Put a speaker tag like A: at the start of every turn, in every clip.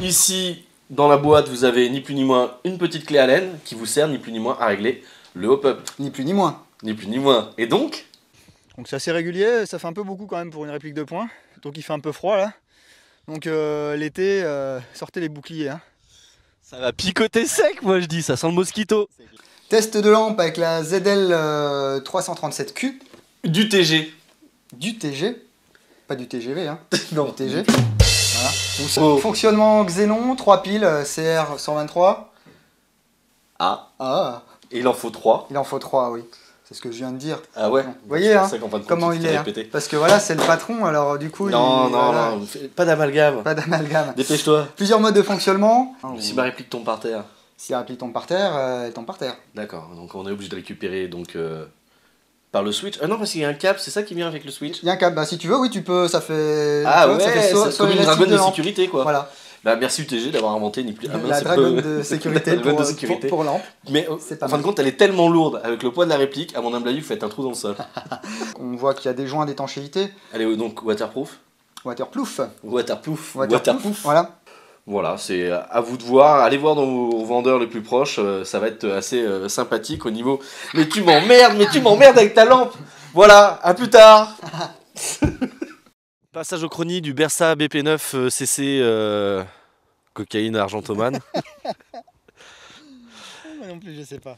A: Ici, dans la boîte, vous avez ni plus ni moins une petite clé Allen qui vous sert ni plus ni moins à régler le hop-up.
B: Ni plus ni moins.
A: Ni plus ni moins. Et donc
B: c'est assez régulier, ça fait un peu beaucoup quand même pour une réplique de poing. Donc il fait un peu froid là. Donc l'été, sortez les boucliers. Hein.
A: Ça va picoter sec, moi je dis, ça sent le mosquito.
B: Test de lampe avec la ZL 337Q.
A: Du TG.
B: Du TG. Pas du TGV, hein.
A: Non.
B: Du TG. Voilà. Fonctionnement Xenon, 3 piles, CR 123.
A: Ah. Et il en faut 3.
B: Il en faut 3, oui. C'est ce que je viens de dire.
A: Ah ouais.
B: Vous voyez hein, comment il est.
A: Hein.
B: Parce que voilà, c'est le patron, alors du coup...
A: Non,
B: voilà.
A: Pas d'amalgame.
B: Pas d'amalgame.
A: Dépêche-toi.
B: Plusieurs modes de fonctionnement.
A: Si ma réplique tombe par terre.
B: Si la réplique tombe par terre, elle tombe par terre.
A: D'accord, donc on est obligé de récupérer donc, par le switch. Ah non, parce qu'il y a un câble, c'est ça qui vient avec le switch.
B: Il y a un câble, bah si tu veux, oui, tu peux, ça fait...
A: Ah ouais,
B: ça fait
A: c'est comme une dragonne de sécurité quoi.
B: Voilà.
A: Bah merci UTG d'avoir inventé ni plus...
B: la dragonne de sécurité, pour lampe.
A: Mais en fin de compte, elle est tellement lourde avec le poids de la réplique, à mon humble avis, vous faites un trou dans le sol.
B: On voit qu'il y a des joints d'étanchéité.
A: Elle est donc waterproof.
B: Waterproof.
A: Waterproof.
B: Voilà.
A: Voilà, c'est à vous de voir. Allez voir dans vos vendeurs les plus proches, ça va être assez sympathique au niveau... Mais tu m'emmerdes avec ta lampe. Voilà, à plus tard. Passage au chrony du Bersa BP9 CC cocaïne argentomane.
B: Moi non plus, je sais pas.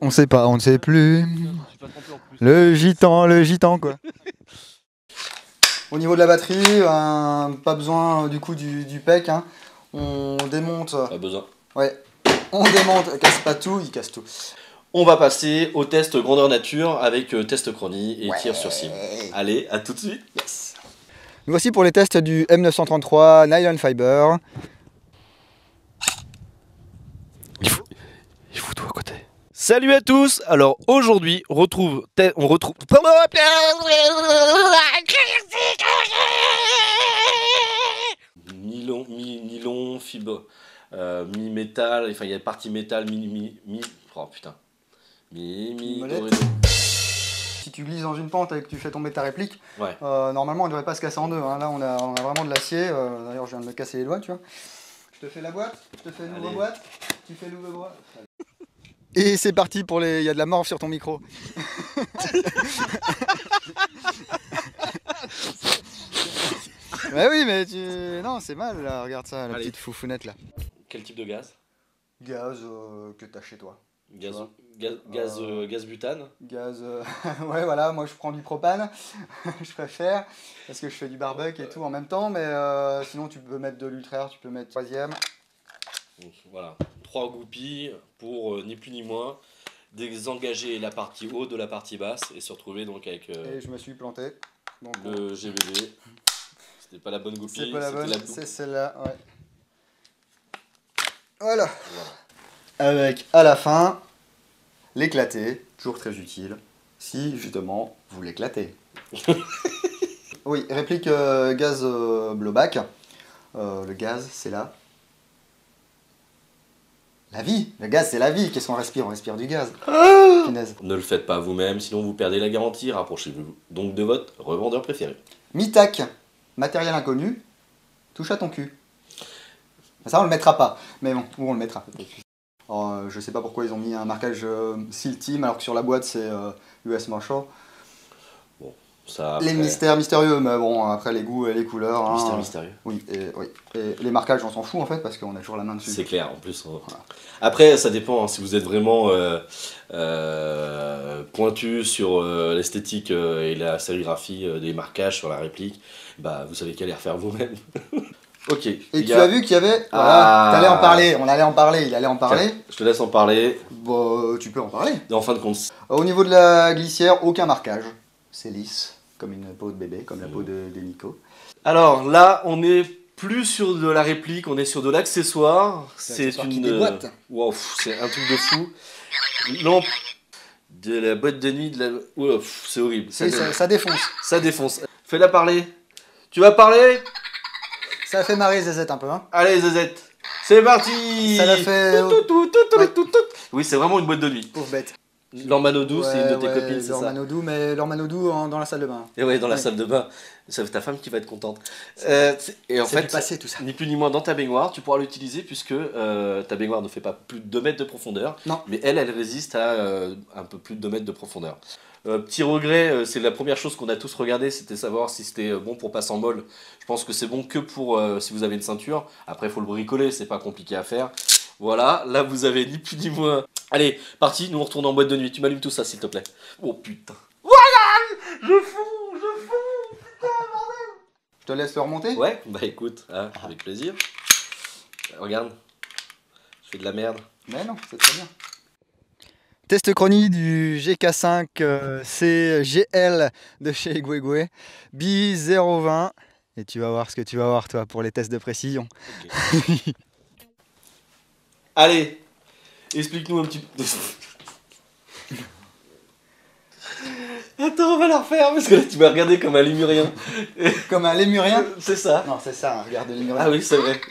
B: On sait pas, on ne sait plus. Le gitan quoi. Au niveau de la batterie, pas besoin du coup du PEC. Hein. On démonte.
A: Pas besoin.
B: Ouais. On démonte, casse pas tout, il casse tout.
A: On va passer au test grandeur nature avec test chrony et tir sur cible. Allez, à tout de suite.
B: Yes. Nous voici pour les tests du M933 Nylon Fiber.
A: Il faut tout à côté. Salut à tous. Alors aujourd'hui, on retrouve nylon, fibre, mi-métal, enfin il y a partie métal, oh putain.
B: Si tu glisses dans une pente et que tu fais tomber ta réplique,
A: ouais.
B: Normalement elle ne devrait pas se casser en deux. Hein. Là on a vraiment de l'acier. D'ailleurs je viens de me casser les doigts, tu vois. Je te fais la boîte, je te fais une nouvelle boîte, tu fais l'ouvre boîte. Et c'est parti pour les... Il y a de la morve sur ton micro. Bah oui mais tu... Non c'est mal là, regarde ça, la petite foufounette là.
A: Quel type de gaz?
B: Gaz que t'as chez toi.
A: Gaz butane.
B: Gaz, ouais voilà, moi je prends du propane, je préfère, parce que je fais du barbecue et tout en même temps, mais sinon tu peux mettre de l'ultraire, tu peux mettre troisième.
A: Donc, voilà, 3 goupilles pour ni plus ni moins désengager la partie haute de la partie basse et se retrouver donc avec
B: et je me suis planté. Donc,
A: le GVD. C'était pas la bonne goupille,
B: c'est pas la bonne, c'est celle-là, ouais. Voilà. Avec à la fin l'éclaté, toujours très utile, si justement vous l'éclatez. Oui, réplique gaz blowback. Le gaz, c'est là. La vie. Le gaz, c'est la vie. Qu'est-ce qu'on respire? On respire du gaz. Punaise.
A: Ne le faites pas vous-même, sinon vous perdez la garantie. Rapprochez-vous donc de votre revendeur préféré.
B: Mitac, matériel inconnu, touche à ton cul. Ça, on le mettra pas. Mais bon, où on le mettra. Alors, je sais pas pourquoi ils ont mis un marquage SEAL Team alors que sur la boîte c'est US Marshall.
A: Bon, ça. Après...
B: Les mystères mystérieux, mais bon, après les goûts et les couleurs.
A: Mystère
B: hein,
A: mystérieux.
B: Oui, et les marquages, on s'en fout en fait parce qu'on a toujours la main dessus.
A: C'est clair, en plus. Voilà. Après, ça dépend. Hein, si vous êtes vraiment pointu sur l'esthétique et la sérigraphie des marquages sur la réplique, bah vous savez qu'à les refaire vous-même. Ok.
B: Et tu as vu qu'il y avait... Voilà, t'allais en parler, on allait en parler, il allait en parler.
A: Je te laisse en parler.
B: Bon, tu peux en parler.
A: Et en fin de compte...
B: Au niveau de la glissière, aucun marquage. C'est lisse, comme une peau de bébé, comme la peau de Nico.
A: Alors là, on est plus sur de la réplique, on est sur de l'accessoire. C'est une...
B: déboîte.
A: Wow, c'est un truc de fou. Lampe de la boîte de nuit, de la... Wow, c'est horrible.
B: Ça défonce.
A: Ça défonce. Fais-la parler. Tu vas parler?
B: Ça fait marrer Zezette un peu, hein.
A: Allez Zezette, c'est parti.
B: Ça l'a fait...
A: Oui, c'est vraiment une boîte de nuit.
B: Pauvre bête.
A: L'Ormanodou, c'est une de tes copines, c'est ça?
B: L'Ormanodou, mais l'Ormanodou dans la salle de bain.
A: Et ouais, dans la
B: Ouais.
A: salle de bain. Ça fait ta femme qui va être contente. Et en
B: C'est du
A: fait,
B: passé tout ça.
A: ni plus ni moins dans ta baignoire, tu pourras l'utiliser puisque ta baignoire ne fait pas plus de 2 mètres de profondeur.
B: Non.
A: Mais elle résiste à un peu plus de 2 mètres de profondeur. Petit regret, c'est la première chose qu'on a tous regardé, c'était savoir si c'était bon pour passer en molle. Je pense que c'est bon que pour si vous avez une ceinture. Après, il faut le bricoler, c'est pas compliqué à faire. Voilà, là vous avez ni plus ni moins. Allez, parti, nous on retourne en boîte de nuit. Tu m'allumes tout ça s'il te plaît. Oh putain. Voilà. Je fonds.
B: Je te laisse le remonter.
A: Ouais, bah écoute, hein, avec plaisir. Regarde, je fais de la merde.
B: Mais non, c'est très bien. Test chronique du GK5 CGL de chez Egwegwe, B020. Et tu vas voir ce que tu vas voir toi pour les tests de précision.
A: Ok. Allez, explique-nous un petit peu. Attends, on va la refaire parce que là tu m'as regardé comme un lémurien.
B: Comme un lémurien.
A: C'est ça.
B: Non, c'est ça, regarde le lémurien.
A: Ah oui, c'est vrai.